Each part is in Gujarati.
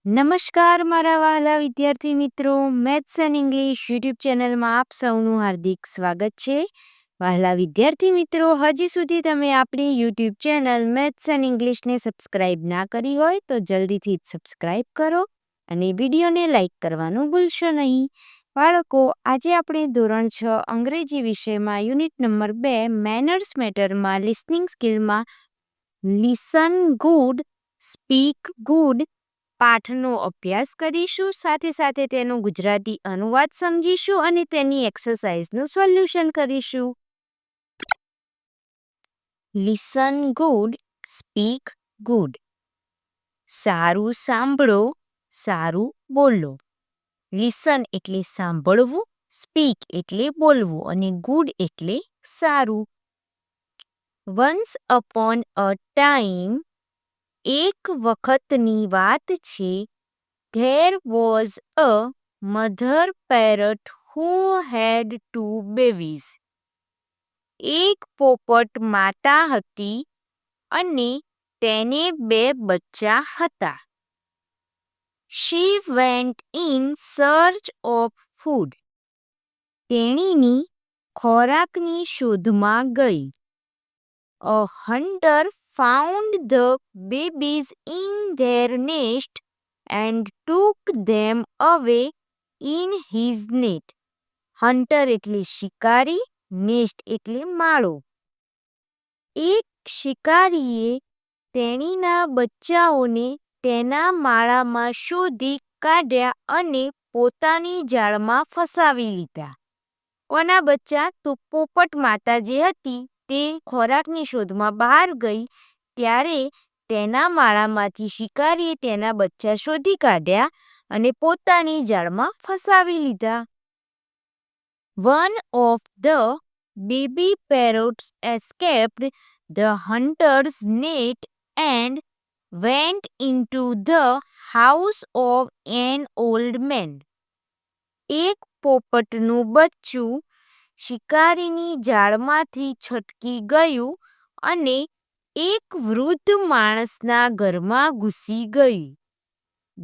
નમસ્કાર મારા વહાલા વિદ્યાર્થી મિત્રો, મેથ્સ એન્ડ ઇંગ્લિશ યુટ્યુબ ચેનલમાં આપ સૌનું હાર્દિક સ્વાગત છે. વહાલા વિદ્યાર્થી મિત્રો, હજી સુધી તમે આપણી યુટ્યુબ ચેનલ મેથ્સ એન્ડ ઇંગ્લિશને સબસ્ક્રાઇબ ના કરી હોય તો જલ્દીથી જ સબસ્ક્રાઇબ કરો અને વિડીયોને લાઇક કરવાનું ભૂલશો નહીં. બાળકો, આજે આપણે ધોરણ 6 અંગ્રેજી વિષયમાં યુનિટ નંબર 2 મેનર્સ મેટરમાં લિસનિંગ સ્કિલમાં લિસન ગુડ, સ્પીક ગુડ પાઠનો અભ્યાસ કરીશું. સાથે સાથે તેનો ગુજરાતી અનુવાદ સમજીશું અને તેની એક્સરસાઇઝનું સોલ્યુશન કરીશું. Listen good, speak good. સારું સાંભળો, સારું બોલો. લિસન એટલે સાંભળવું, સ્પીક એટલે બોલવું અને ગુડ એટલે સારું. વન્સ અપોન અ ટાઈમ, એક વખતની વાત છે, there was a mother parrot who had 2 babies. એક પોપટ માતા હતી અને તેને 2 બચ્ચા હતા. She went in search of food. તેણીની ખોરાકની શોધમાં ગઈ. A hunter found the babies in their nest and took them away in his net. Hunter એટલે શિકારી, નેસ્ટ એટલે માળો. એક શિકારીએ તેણીના બચ્ચાઓને તેના માળામાં શોધી કાઢ્યા અને પોતાની જાળમાં ફસાવી લીધા. કોના બચ્ચા? તો પોપટ માતા જે હતી તે ખોરાકની શોધમાં બહાર ગઈ ત્યારે તેના માળામાંથી શિકારીએ તેના બચ્ચા શોધી કાઢ્યા અને પોતાની જાળમાં ફસાવી લીધા. One of the baby parrots escaped the hunter's net and went into the house of an old man. એક પોપટનું બચ્ચું શિકારીની જાળમાંથી છટકી ગયું અને એક વૃદ્ધ માણસના ઘરમાં ઘૂસી ગયું.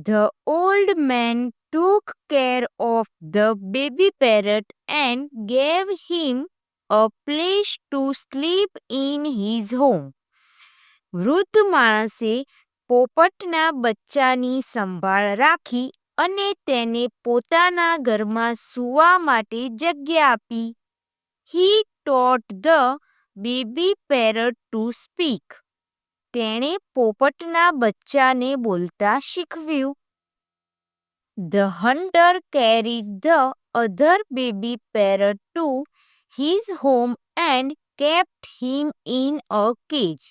The old man took care of the baby parrot and gave him a place to sleep in his home. વૃદ્ધ માણસે પોપટના બચ્ચાની સંભાળ રાખી અને તેને પોતાના ઘરમાં સૂવા માટે જગ્યા આપી. He taught the baby parrot to speak. તેણે પોપટના બચ્ચાને બોલતા શીખવ્યું. The hunter carried the other baby parrot to his home and kept him in a cage.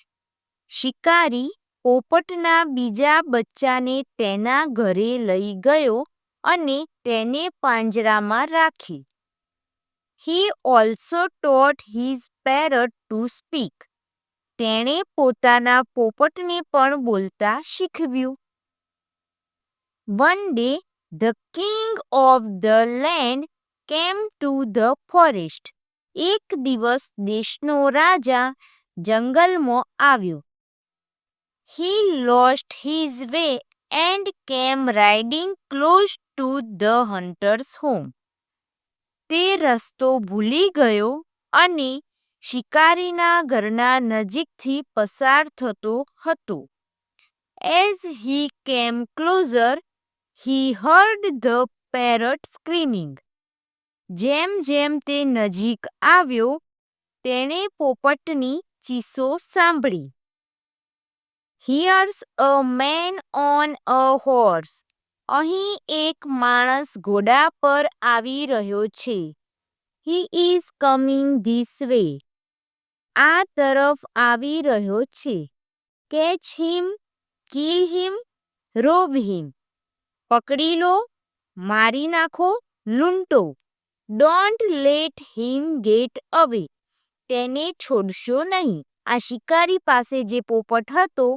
શિકારી પોપટના બીજા બચ્ચાને તેના ઘરે લઈ ગયો અને તેને પાંજરામાં રાખી. He also taught his parrot to speak. તેણે પોતાના પોપટને પણ બોલતા શીખવ્યું. One day, the king of the land came to the forest. એક દિવસ દેશનો રાજા જંગલમાં આવ્યો. He lost his way and came riding close to the hunter's home. તે રસ્તો ભૂલી ગયો અને શિકારીના ઘરના નજીકથી પસાર થતો હતો. As he came closer, he heard the parrot screaming. જેમ જેમ તે નજીક આવ્યો, તેણે પોપટની ચીસો સાંભળી. Here's a man on a horse. અહીં એક માણસ ઘોડા પર આવી રહ્યો છે. He is coming this way. આ તરફ આવી રહ્યો છે. Catch him, kill him, rob him. પકડી લો, મારી નાખો, લૂંટો. Don't let him get away. તેને છોડશો નહીં. આ શિકારી પાસે જે પોપટ હતો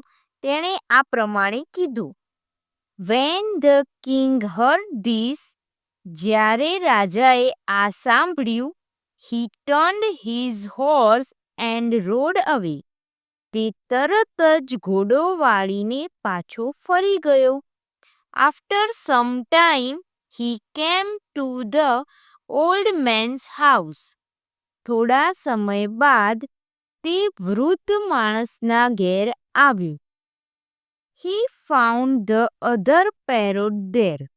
તેણે આ પ્રમાણે કીધું. When the king heard this, જ્યારે રાજાએ આ સાંભળ્યું, he turned his horse and rode away. તે તરત જ ઘોડો વાળીને પાછો ફરી ગયો. After some time, he came to the old man's house. થોડા સમય બાદ તે વૃદ્ધ માણસના ઘેર આવ્યું. He found the other parrot there.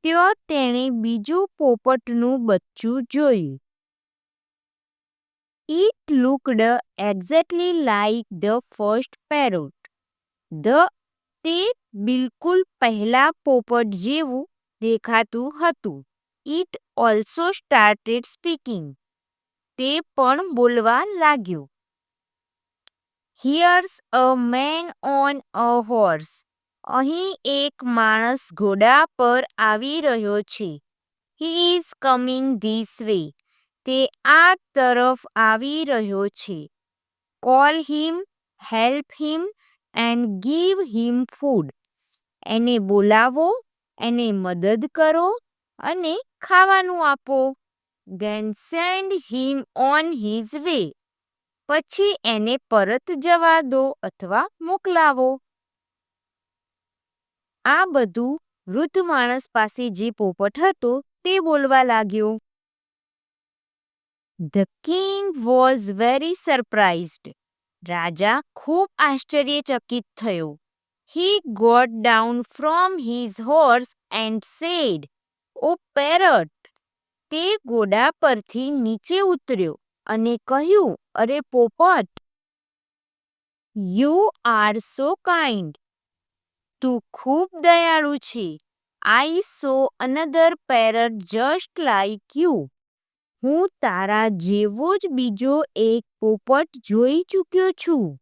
ત્યાં તેણે બીજું પોપટનું બચ્ચું જોયું. It looked exactly like the first parrot. તે બિલકુલ પહેલા પોપટ જેવું દેખાતું હતું. It also started speaking. તે પણ બોલવા લાગ્યો. Here's a man on a horse. અહીં એક માણસ ઘોડા પર આવી રહ્યો છે. He is coming this way. તે આ તરફ આવી રહ્યો છે. Call him, help him and give him food. એને બોલાવો, એને મદદ કરો અને ખાવાનું આપો. Then send him on his way. પછી એને પરત જવા દો અથવા મોકલાવો. આ બધું વૃદ્ધ માણસ પાસે જે પોપટ હતો તે બોલવા લાગ્યો. The king was very surprised. રાજા ખૂબ આશ્ચર્યચકિત થયો. He got down from his horse and said, "O parrot." તે ઘોડા પરથી નીચે ઉતર્યો અને કહ્યું, "અરે પોપટ, You are so kind. તું ખૂબ દયાળુ છે. I saw another parrot just like you. હું તારા જેવો જ બીજો એક પોપટ જોઈ ચૂક્યો છું.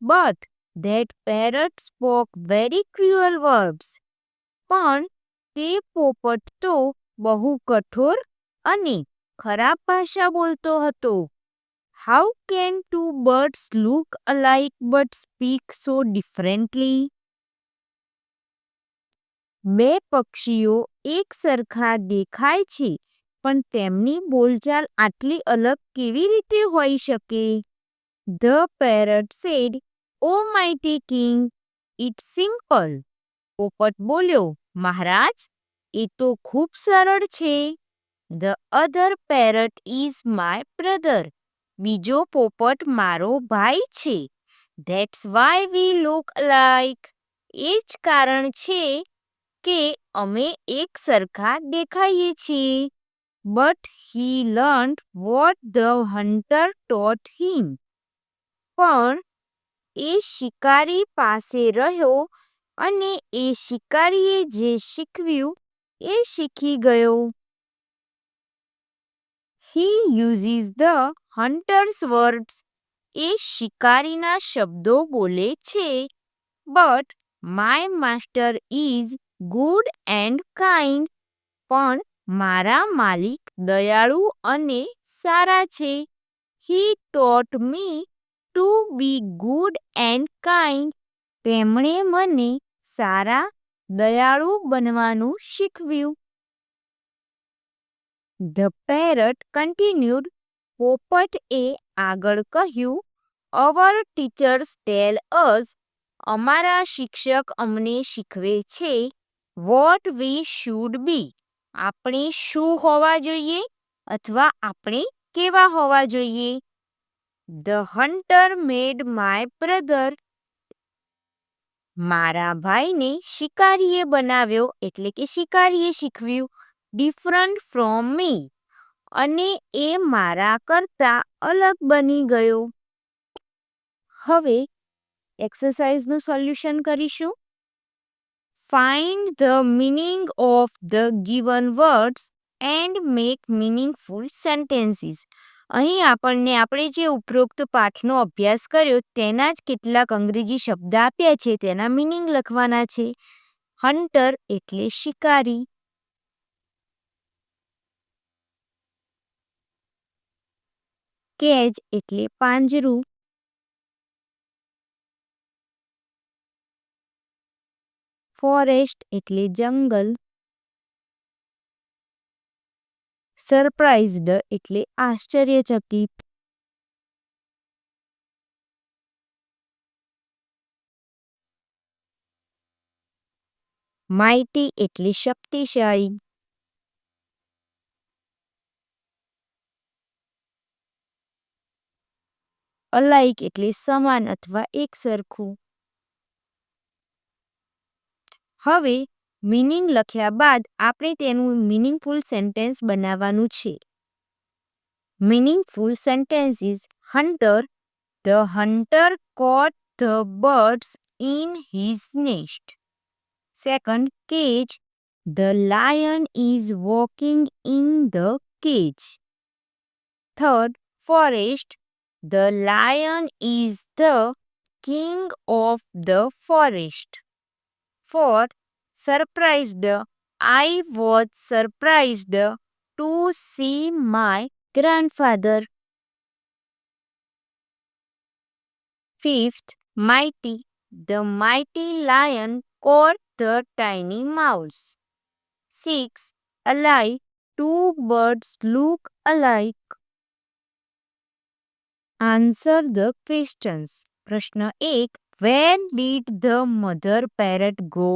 But that parrot spoke very cruel words. પણ તે પોપટ તો બહુ કઠોર અને ખરાબ ભાષા બોલતો હતો. How can two birds look alike but speak so differently? બે પક્ષીઓ એક સરખા દેખાય છે પણ તેમની બોલચાલ આટલી અલગ કેવી રીતે હોઈ શકે? The parrot said, "O mighty king, it's simple." પોપટ બોલ્યો, "મહારાજ, એ તો ખૂબ સરળ છે." The other parrot is my brother. બીજો પોપટ મારો ભાઈ છે. That's why we look alike. એ જ કારણ છે કે અમે એક સરખા દેખાઈએ છીએ. But he learned what the hunter taught him. પણ એ શિકારી પાસે રહ્યો અને એ શિકારીએ જે શીખવ્યું એ શીખી ગયો. He uses the hunter's words. એ શિકારીના શબ્દો બોલે છે. But my master is good and kind. પણ મારા માલિક દયાળુ અને સારા છે. He taught me to be good and kind. તેમણે મને સારા દયાળુ બનવાનું શીખવ્યું. The parrot continued. પોપટ એ આગળ કહ્યું, Our teachers tell us. અમારા શિક્ષક અમને શીખવે છે what we should be. આપણે શું હોવા જોઈએ અથવા આપણે કેવા હોવા જોઈએ. The hunter made my brother. મારા ભાઈને શિકારીએ બનાવ્યો એટલે કે શિકારીએ શીખવ્યું different from me. અને એ મારા કરતાં અલગ બની ગયો. હવે એક્સરસાઇઝનું સોલ્યુશન કરીશું. Find the meaning of the given words and make meaningful sentences. અહીં આપણને આપણે જે ઉપરોક્ત પાઠનો અભ્યાસ કર્યો તેના જ કેટલાક અંગ્રેજી શબ્દ આપ્યા છે તેના મિનિંગ લખવાના છે. હન્ટર એટલે શિકારી. કેજ એટલે પાંજરું. ફોરેસ્ટ એટલે જંગલ. સરપ્રાઇઝડ એટલે આશ્ચર્યચકિત. માઇટી એટલે શક્તિશાળી. અલાઇક એટલે સમાન અથવા એક સરખું. હવે મીનિંગ લખ્યા બાદ આપણે તેનું મીનિંગફુલ સેન્ટેન્સ બનાવવાનું છે. Meaningful sentence is hunter. The hunter caught the birds in his nest. Second, cage. The lion is walking in the cage. Third, forest. The lion is the king of the forest. Fourth, surprised. I was surprised to see my grandfather. Fifth, mighty. The mighty lion caught the tiny mouse. 6. Alike. Two birds look alike. Answer the questions. પ્રશ્ન 1. Where did the mother parrot go?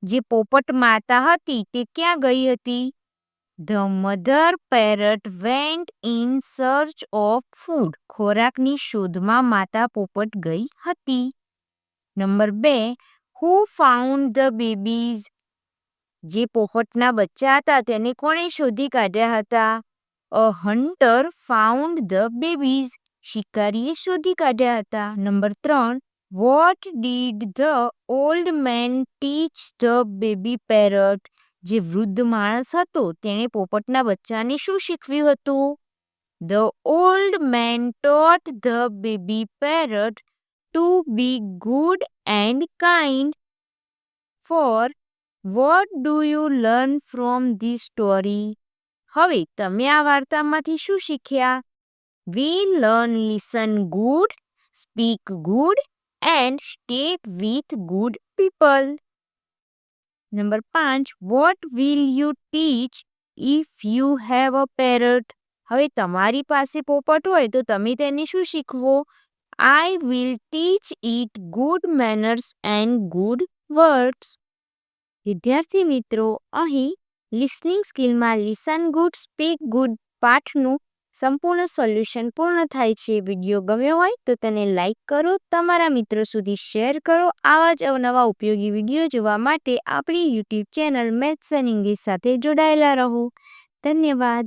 જે પોપટ માતા હતી તે ક્યાં ગઈ હતી? The mother parrot went in search of food. ખોરાકની શોધમાં માતા પોપટ ગઈ હતી. Number 2. Who found the babies? જે પોપટના બચ્ચા હતા તેને કોણે શોધી કાઢ્યા હતા? A hunter found the babies. શિકારીએ શોધી કાઢ્યા હતા. Number 3. What did the old man teach the baby parrot? જે વૃદ્ધ માણસ હતો તેણે પોપટના બચ્ચાને શું શીખવ્યું હતું? The old man taught the baby parrot to be good and kind. 4. What do you learn from this story? હવે તમે આ વાર્તામાંથી શું શીખ્યા? We learn listen good, speak good and stay with good people. Number 5. What will you teach if you have a parrot? હવે તમારી પાસે પોપટ હોય તો તમે તેને શું શીખવો? I will teach it good manners and good words. વિદ્યાર્થી મિત્રો, અહીં લિસનિંગ સ્કિલમાં લિસન ગુડ સ્પીક ગુડ પાઠનું સંપૂર્ણ સોલ્યુશન પૂર્ણ થાય છે. વિડીયો ગમ્યો હોય તો તેને લાઇક કરો, તમારા મિત્રો સુધી શેર કરો. આવા જ અવનવા ઉપયોગી વિડીયો જોવા માટે આપણી YouTube channel maths and English સાથે જોડાયેલા રહો. ધન્યવાદ.